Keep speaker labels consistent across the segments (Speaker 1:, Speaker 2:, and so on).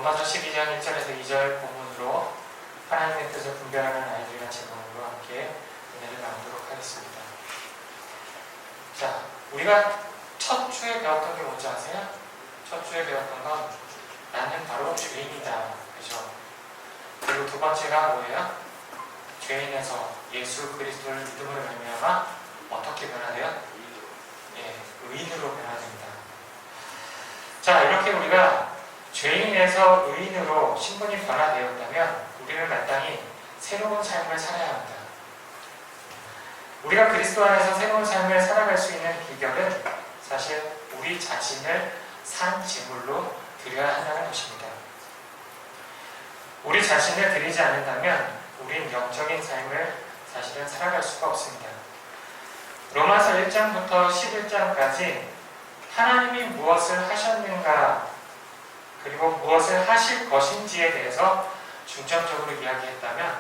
Speaker 1: 로마서 12장 1절에서 2절 본문으로 하나님의 뜻을 분별하는 아이들이라는 제목으로 함께 은혜를 나누도록 하겠습니다. 자, 우리가 첫 주에 배웠던 게 뭔지 아세요? 첫 주에 배웠던 건 나는 바로 죄인이다. 그죠? 그리고 두 번째가 뭐예요? 죄인에서 예수 그리스도를 믿음으로 말미암아 어떻게 변화돼요? 예, 의인으로 변화됩니다. 자, 이렇게 우리가 죄인에서 의인으로 신분이 변화되었다면 우리는 마땅히 새로운 삶을 살아야 합니다. 우리가 그리스도 안에서 새로운 삶을 살아갈 수 있는 비결은 사실 우리 자신을 산 제물로 드려야 한다는 것입니다. 우리 자신을 드리지 않는다면 우린 영적인 삶을 사실은 살아갈 수가 없습니다. 로마서 1장부터 11장까지 하나님이 무엇을 하셨는가 그리고 무엇을 하실 것인지에 대해서 중점적으로 이야기했다면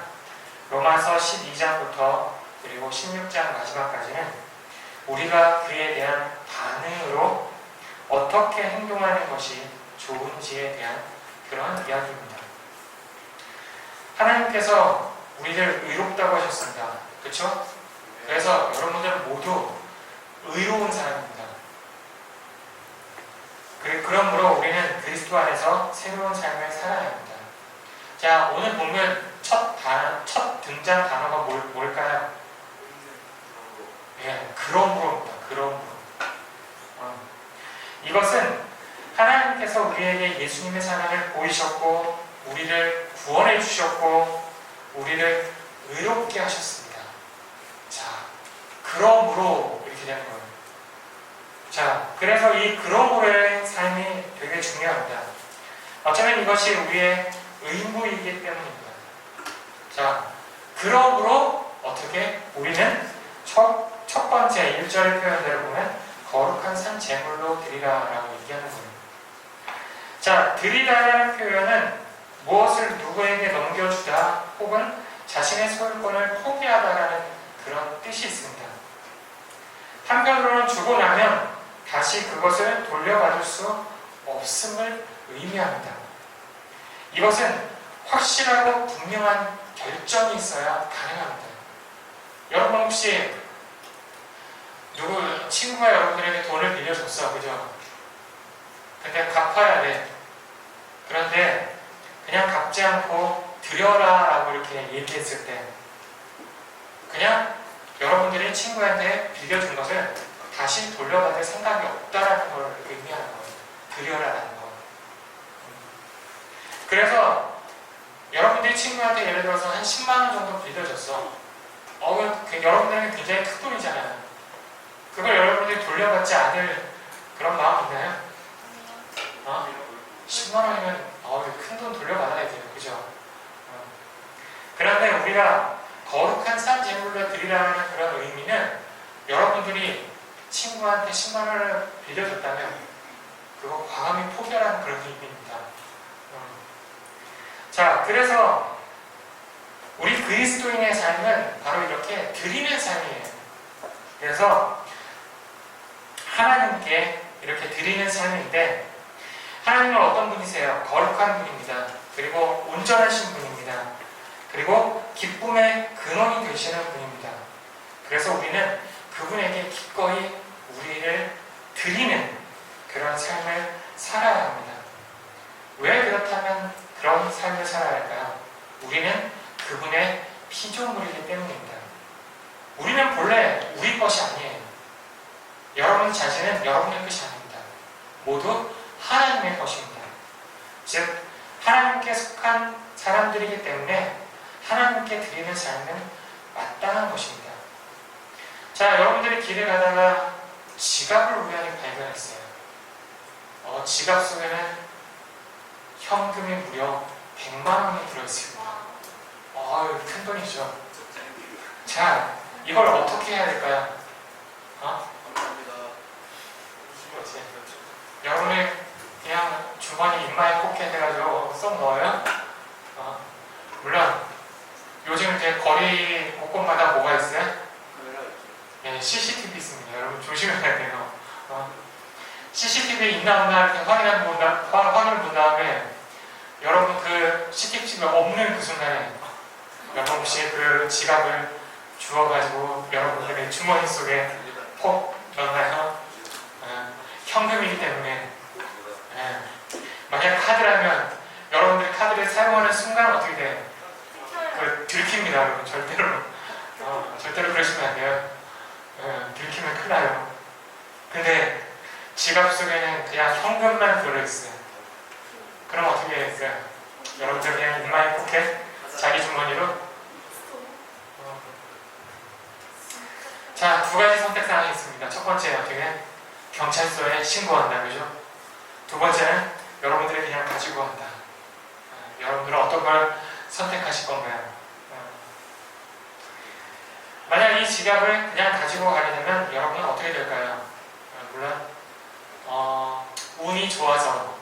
Speaker 1: 로마서 12장부터 그리고 16장 마지막까지는 우리가 그에 대한 반응으로 어떻게 행동하는 것이 좋은지에 대한 그런 이야기입니다. 하나님께서 우리를 의롭다고 하셨습니다. 그렇죠? 그래서 여러분들 모두 의로운 사람입니다. 그러므로 우리는 그리스도 안에서 새로운 삶을 살아야 합니다. 자, 오늘 보면 첫 등장 단어가 뭘까요? 예, 그러므로입니다. 그러므로. 이것은 하나님께서 우리에게 예수님의 사랑을 보이셨고 우리를 구원해 주셨고 우리를 의롭게 하셨습니다. 자, 그러므로 이렇게 되는 거예요. 자, 그래서 이 그러므로의 삶이 되게 중요합니다. 어쩌면 이것이 우리의 의무이기 때문입니다. 자, 그러므로 어떻게 우리는 첫 번째 1절의 표현대로 보면 거룩한 산 제물로 드리라라고 얘기하는 거예요. 자, 드리다라는 표현은 무엇을 누구에게 넘겨주다 혹은 자신의 소유권을 포기하다라는 그런 뜻이 있습니다. 한편으로는 주고 나면 다시 그것을 돌려받을 수 없음을 의미합니다. 이것은 확실하고 분명한 결정이 있어야 가능합니다. 여러분 혹시 누구 친구가 여러분들에게 돈을 빌려줬어, 그죠? 근데 갚아야 돼. 그런데 그냥 갚지 않고 드려라 라고 이렇게 얘기했을 때 그냥 여러분들이 친구한테 빌려준 것을 다시 돌려받을 생각이 없다라는 걸 의미하는 거예요. 드려라라는 거. 그래서 여러분들이 친구한테 예를 들어서 한 10만 원 정도 빌려줬어. 여러분들에게 굉장히 큰 돈이잖아요. 그걸 여러분들이 돌려받지 않을 그런 마음 있나요? 10만 원이면 큰 돈 돌려받아야 돼요. 그죠? 그런데 우리가 거룩한 산 제물로 드리라는 그런 의미는 여러분들이 친구한테 10만 원을 빌려줬다면 그거 과감히 포기하라는 그런 의미입니다. 자, 그래서 우리 그리스도인의 삶은 바로 이렇게 드리는 삶이에요. 그래서 하나님께 이렇게 드리는 삶인데 하나님은 어떤 분이세요? 거룩한 분입니다. 그리고 온전하신 분입니다. 그리고 기쁨의 근원이 되시는 분입니다. 그래서 우리는 그분에게 기꺼이 우리를 드리는 그런 삶을 살아야 합니다. 왜 그렇다면 그런 삶을 살아야 할까요? 우리는 그분의 피조물이기 때문입니다. 우리는 본래 우리 것이 아니에요. 여러분 자신은 여러분의 것이 아닙니다. 모두 하나님의 것입니다. 즉 하나님께 속한 사람들이기 때문에 하나님께 드리는 삶은 마땅한 것입니다. 자, 여러분들이 길을 가다가 지갑을 우연히 발견했어요. 지갑 속에는 현금이 무려 100만 원이 들어있습니다. 큰 돈이죠. 자, 이걸 어떻게 해야 될까요? 여러분이 그냥 주머니 입마에 포켓 해가지고 쏙 넣어요? 물론 요즘 이제 거리 곳곳마다 뭐가 있어요? 예, CCTV 있습니다. 여러분 조심해야 돼요. CCTV 있나 없나 이렇게 확인을 본 다음에 여러분 그 CCTV가 없는 그 순간에 여러분 혹시 그 지갑을 주워가지고 여러분들의 주머니 속에 폭 넣나요? 현금이기 때문에 만약 카드라면 여러분들이 카드를 사용하는 순간 어떻게 돼요? 그 들킵니다 여러분. 절대로 그러시면 안 돼요. 들키면 큰일 나요. 근데 지갑 속에는 그냥 현금만 들어있어요. 그럼 어떻게 했어요? 여러분들 그냥 인마이 포켓 자기 주머니로 자, 두 가지 선택사항이 있습니다. 첫 번째 어떻게? 경찰서에 신고한다. 그죠? 두 번째는 여러분들이 그냥 가지고 간다. 여러분들은 어떤 걸 선택하실 건가요? 만약 이 지갑을 그냥 가지고 가게 되면 여러분은 어떻게 될까요? 물론 운이 좋아서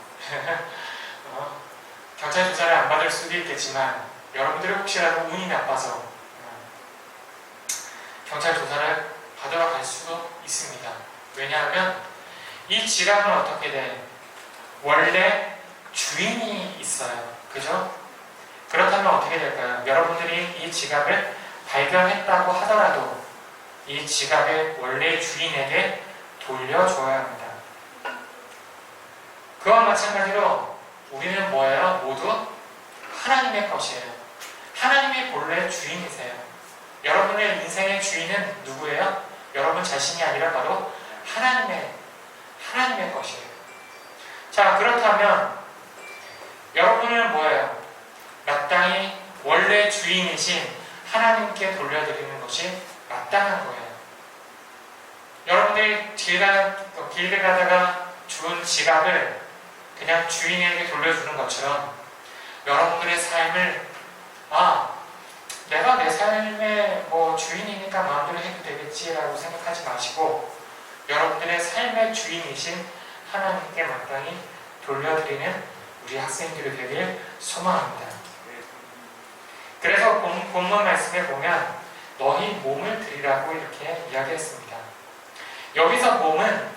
Speaker 1: 경찰 조사를 안 받을 수도 있겠지만 여러분들이 혹시라도 운이 나빠서 경찰 조사를 받으러 갈 수도 있습니다. 왜냐하면 이 지갑은 어떻게 돼? 원래 주인이 있어요. 그죠? 그렇다면 어떻게 될까요? 여러분들이 이 지갑을 발견했다고 하더라도 이 지갑의 원래 주인에게 돌려줘야 합니다. 그와 마찬가지로 우리는 뭐예요? 모두 하나님의 것이에요. 하나님이 본래 주인이세요. 여러분의 인생의 주인은 누구예요? 여러분 자신이 아니라 바로 하나님의 것이에요. 자, 그렇다면 여러분은 뭐예요? 마땅히 원래 주인이신 하나님께 돌려드리는 것이 마땅한 거예요. 여러분들이 길을 가다가 주운 지갑을 그냥 주인에게 돌려주는 것처럼 여러분들의 삶을 내가 내 삶의 주인이니까 마음대로 해도 되겠지라고 생각하지 마시고 여러분들의 삶의 주인이신 하나님께 마땅히 돌려드리는 우리 학생들이 되길 소망합니다. 그래서 본문 말씀에 보면 너희 몸을 드리라고 이렇게 이야기했습니다. 여기서 몸은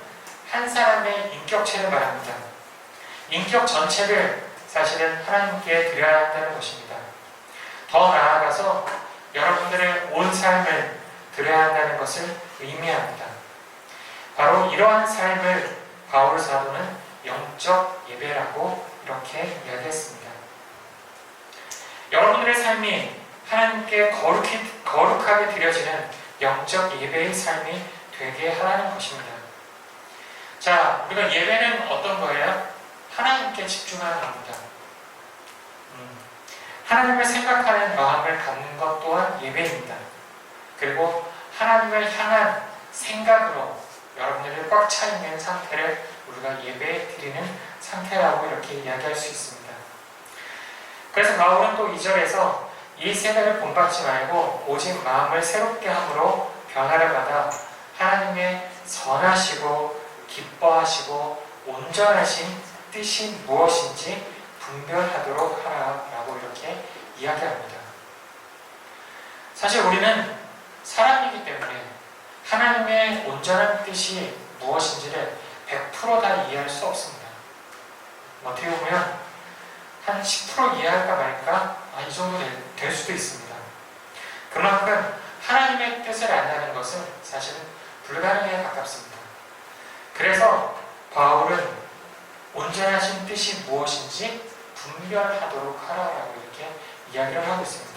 Speaker 1: 한 사람의 인격체를 말합니다. 인격 전체를 사실은 하나님께 드려야 한다는 것입니다. 더 나아가서 여러분들의 온 삶을 드려야 한다는 것을 의미합니다. 바로 이러한 삶을 바울 사도는 영적 예배라고 이렇게 이야기했습니다. 여러분들의 삶이 하나님께 거룩하게 드려지는 영적 예배의 삶이 되게 하라는 것입니다. 자, 우리가 예배는 어떤 거예요? 하나님께 집중하는 겁니다. 하나님을 생각하는 마음을 갖는 것 또한 예배입니다. 그리고 하나님을 향한 생각으로 여러분들이 꽉 차 있는 상태를 우리가 예배 드리는 상태라고 이렇게 이야기할 수 있습니다. 그래서 바울은 또 2절에서 이 세대를 본받지 말고 오직 마음을 새롭게 함으로 변화를 받아 하나님의 선하시고 기뻐하시고 온전하신 뜻이 무엇인지 분별하도록 하라라고 이렇게 이야기합니다. 사실 우리는 사람이기 때문에 하나님의 온전한 뜻이 무엇인지를 100% 다 이해할 수 없습니다. 어떻게 보면 한 10% 이해할까 말까 이 정도 될 수도 있습니다. 그만큼 하나님의 뜻을 안다는 것은 사실은 불가능에 가깝습니다. 그래서 바울은 온전하신 뜻이 무엇인지 분별하도록 하라라고 이렇게 이야기를 하고 있습니다.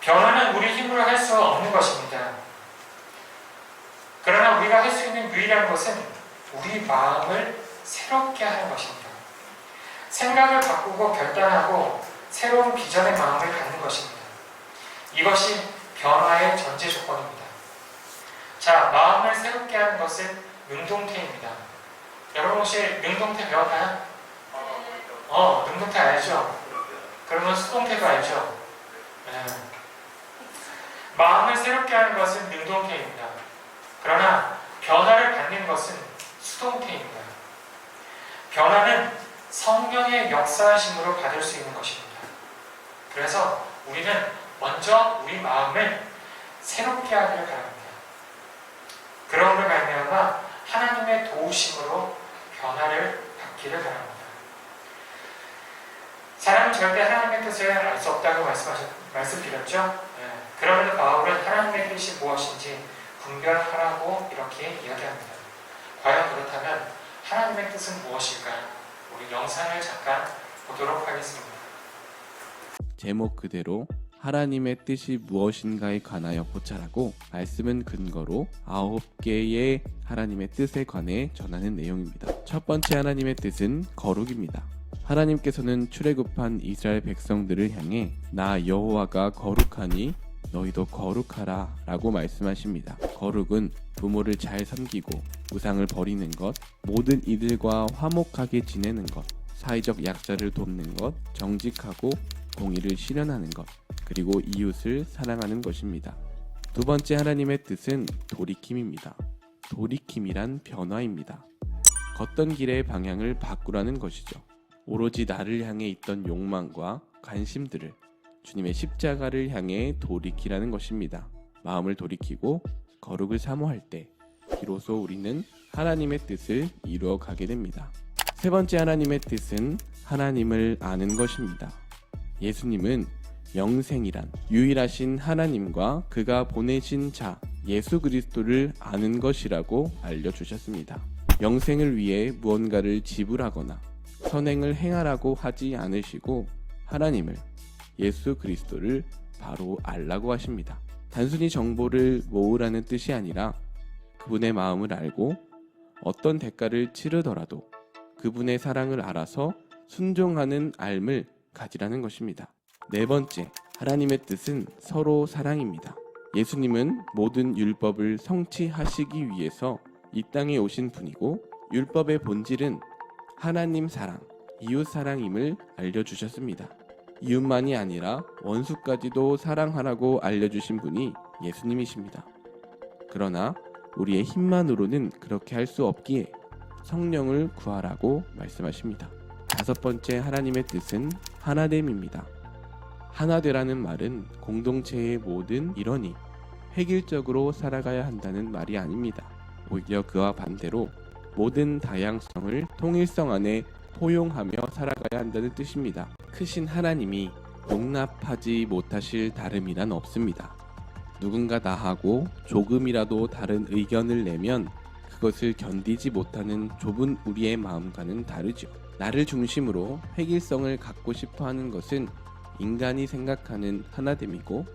Speaker 1: 변화는 우리 힘으로 할 수 없는 것입니다. 그러나 우리가 할 수 있는 유일한 것은 우리 마음을 새롭게 하는 것입니다. 생각을 바꾸고 결단하고 새로운 비전의 마음을 갖는 것입니다. 이것이 변화의 전제 조건입니다. 자, 마음을 새롭게 하는 것은 능동태입니다. 여러분 혹시 능동태 배웠나요? 능동태 알죠? 그러면 수동태도 알죠? 네. 마음을 새롭게 하는 것은 능동태입니다. 그러나 변화를 받는 것은 수동태입니다. 변화는 성령의 역사하심으로 받을 수 있는 것입니다. 그래서 우리는 먼저 우리 마음을 새롭게 하기를 바랍니다. 그러므로 말미암아 하나님의 도우심으로 변화를 받기를 바랍니다. 절대 하나님의 뜻을 알 수 없다고 말씀드렸죠? 그러면 바울은 하나님의 뜻이 무엇인지 분별하라고 이렇게 이야기합니다. 과연 그렇다면 하나님의 뜻은 무엇일까요? 우리 영상을 잠깐 보도록 하겠습니다.
Speaker 2: 제목 그대로 하나님의 뜻이 무엇인가에 관하여 고찰하고 말씀은 근거로 9개의 하나님의 뜻에 관해 전하는 내용입니다. 첫 번째 하나님의 뜻은 거룩입니다. 하나님께서는 출애굽한 이스라엘 백성들을 향해 나 여호와가 거룩하니 너희도 거룩하라 라고 말씀하십니다. 거룩은 부모를 잘 섬기고 우상을 버리는 것, 모든 이들과 화목하게 지내는 것, 사회적 약자를 돕는 것, 정직하고 공의를 실현하는 것, 그리고 이웃을 사랑하는 것입니다. 두 번째 하나님의 뜻은 돌이킴입니다. 돌이킴이란 변화입니다. 걷던 길의 방향을 바꾸라는 것이죠. 오로지 나를 향해 있던 욕망과 관심들을 주님의 십자가를 향해 돌이키라는 것입니다. 마음을 돌이키고 거룩을 사모할 때 비로소 우리는 하나님의 뜻을 이루어 가게 됩니다. 세 번째 하나님의 뜻은 하나님을 아는 것입니다. 예수님은 영생이란 유일하신 하나님과 그가 보내신 자 예수 그리스도를 아는 것이라고 알려주셨습니다. 영생을 위해 무언가를 지불하거나 선행을 행하라고 하지 않으시고 하나님을 예수 그리스도를 바로 알라고 하십니다. 단순히 정보를 모으라는 뜻이 아니라 그분의 마음을 알고 어떤 대가를 치르더라도 그분의 사랑을 알아서 순종하는 알을 가지라는 것입니다. 네 번째, 하나님의 뜻은 서로 사랑입니다. 예수님은 모든 율법을 성취하시기 위해서 이 땅에 오신 분이고 율법의 본질은 하나님 사랑, 이웃 사랑임을 알려주셨습니다. 이웃만이 아니라 원수까지도 사랑하라고 알려주신 분이 예수님이십니다. 그러나 우리의 힘만으로는 그렇게 할 수 없기에 성령을 구하라고 말씀하십니다. 다섯 번째 하나님의 뜻은 하나됨입니다. 하나되라는 말은 공동체의 모든 일원이 획일적으로 살아가야 한다는 말이 아닙니다. 오히려 그와 반대로 모든 다양성을 통일성 안에 포용하며 살아가야 한다는 뜻입니다. 크신 하나님이 용납하지 못하실 다름이란 없습니다. 누군가 나하고 조금이라도 다른 의견을 내면 그것을 견디지 못하는 좁은 우리의 마음과는 다르죠. 나를 중심으로 획일성을 갖고 싶어 하는 것은 인간이 생각하는 하나됨이고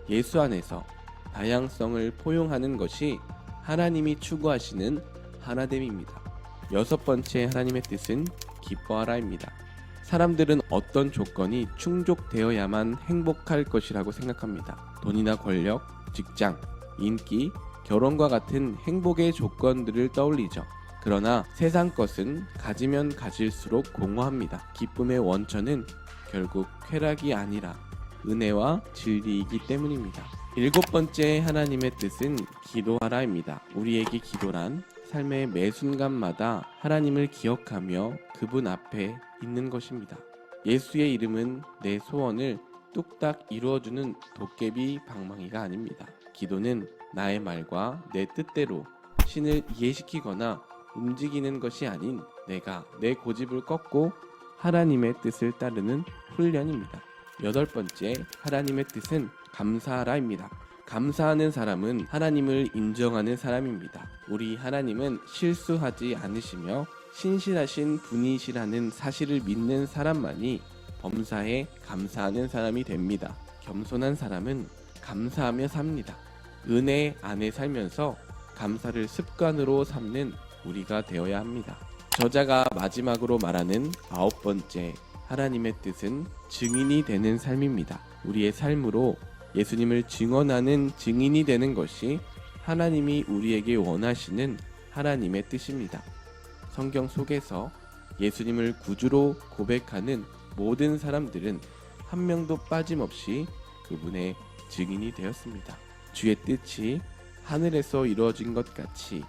Speaker 2: 예수 안에서 다양성을 포용하는 것이 하나님이 추구하시는 하나됨입니다. 여섯 번째 하나님의 뜻은 기뻐하라입니다. 사람들은 어떤 조건이 충족되어야만 행복할 것이라고 생각합니다. 돈이나 권력, 직장, 인기, 결혼과 같은 행복의 조건들을 떠올리죠. 그러나 세상 것은 가지면 가질수록 공허합니다. 기쁨의 원천은 결국 쾌락이 아니라 은혜와 진리이기 때문입니다. 일곱 번째 하나님의 뜻은 기도하라입니다. 우리에게 기도란 삶의 매 순간마다 하나님을 기억하며 그분 앞에 있는 것입니다. 예수의 이름은 내 소원을 뚝딱 이루어주는 도깨비 방망이가 아닙니다. 기도는 나의 말과 내 뜻대로 신을 이해시키거나 움직이는 것이 아닌 내가 내 고집을 꺾고 하나님의 뜻을 따르는 훈련입니다. 여덟 번째 하나님의 뜻은 감사하라입니다. 감사하는 사람은 하나님을 인정하는 사람입니다. 우리 하나님은 실수하지 않으시며 신실하신 분이시라는 사실을 믿는 사람만이 범사에 감사하는 사람이 됩니다. 겸손한 사람은 감사하며 삽니다. 은혜 안에 살면서 감사를 습관으로 삼는 우리가 되어야 합니다. 저자가 마지막으로 말하는 아홉 번째 하나님의 뜻은 증인이 되는 삶입니다. 우리의 삶으로 예수님을 증언하는 증인이 되는 것이 하나님이 우리에게 원하시는 하나님의 뜻입니다. 성경 속에서 예수님을 구주로 고백하는 모든 사람들은 한 명도 빠짐없이 그분의 증인이 되었습니다. 주의 뜻이 하늘에서 이루어진 것 같이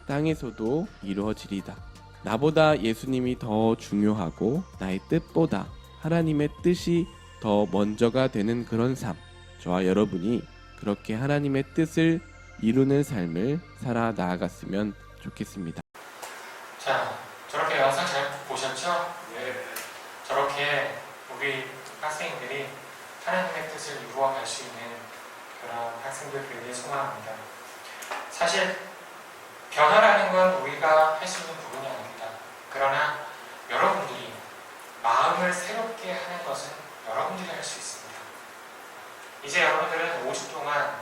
Speaker 2: 땅에서도 이루어지리다. 나보다 예수님이 더 중요하고 나의 뜻보다 하나님의 뜻이 더 먼저가 되는 그런 삶, 저와 여러분이 그렇게 하나님의 뜻을 이루는 삶을 살아 나아갔으면 좋겠습니다.
Speaker 1: 자, 저렇게 영상 잘 보셨죠?
Speaker 3: 네.
Speaker 1: 저렇게 우리 학생들이 하나님의 뜻을 이루어갈 수 있는 그런 학생들 되길 소망합니다. 사실 변화라는 건 우리가 할 수 있는 부분이 아닙니다. 그러나 여러분들이 마음을 새롭게 하는 것은 여러분들이 할 수 있습니다. 이제 여러분들은 5주 동안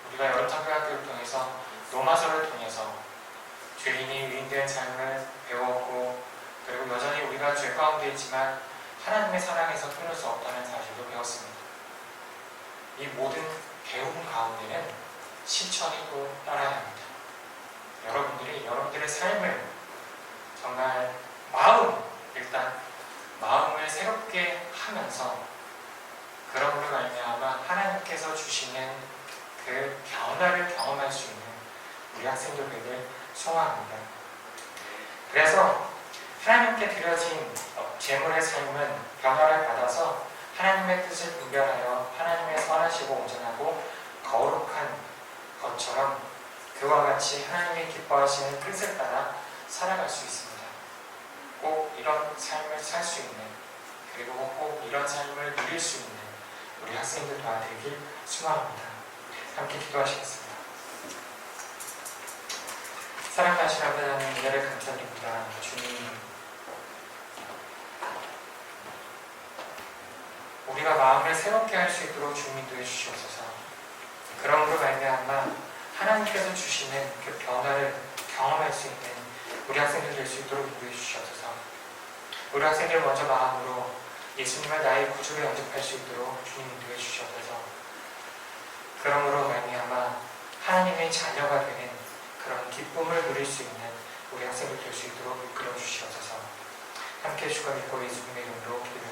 Speaker 1: 우리가 여름창교학교를 통해서 로마서를 통해서 죄인이 위인된 삶을 배웠고, 그리고 여전히 우리가 죄 가운데 있지만 하나님의 사랑에서 끊을 수 없다는 사실도 배웠습니다. 이 모든 배움 가운데는 실천이 또 따라야 합니다. 여러분들이 여러분들의 삶을 정말 일단 마음을 새롭게 하면서 그러므로 말미암아 하나님께서 주시는 그 변화를 경험할 수 있는 우리 학생들 되길 소망합니다. 그래서 하나님께 드려진 제물의 삶은 변화를 받아서 하나님의 뜻을 분별하여 하나님의 선하시고 온전하고 거룩한 것처럼 그와 같이 하나님이 기뻐하시는 뜻을 따라 살아갈 수 있습니다. 꼭 이런 삶을 살 수 있는, 그리고 꼭 이런 삶을 누릴 수 있는 우리 학생들 다 되길 소망합니다. 함께 기도하시겠습니다. 사랑하신 아버지 하나님, 은혜를 감사드립니다. 주님, 우리가 마음을 새롭게 할 수 있도록 주님 인도해 주시옵소서. 그러므로 말미암아 하나님께서 주시는 그 변화를 경험할 수 있는 우리 학생들 될 수 있도록 인도해 주시옵소서. 우리 학생들 먼저 마음으로 예수님을 나의 구주로 영접할 수 있도록 주님 인도해 주시옵소서. 그러므로 말미암아 하나님의 자녀가 되는 그런 기쁨을 누릴 수 있는 우리 학생들 될 수 있도록 이끌어 주시옵소서. 함께 주가 믿고 예수님의 이름으로 기도드립니다.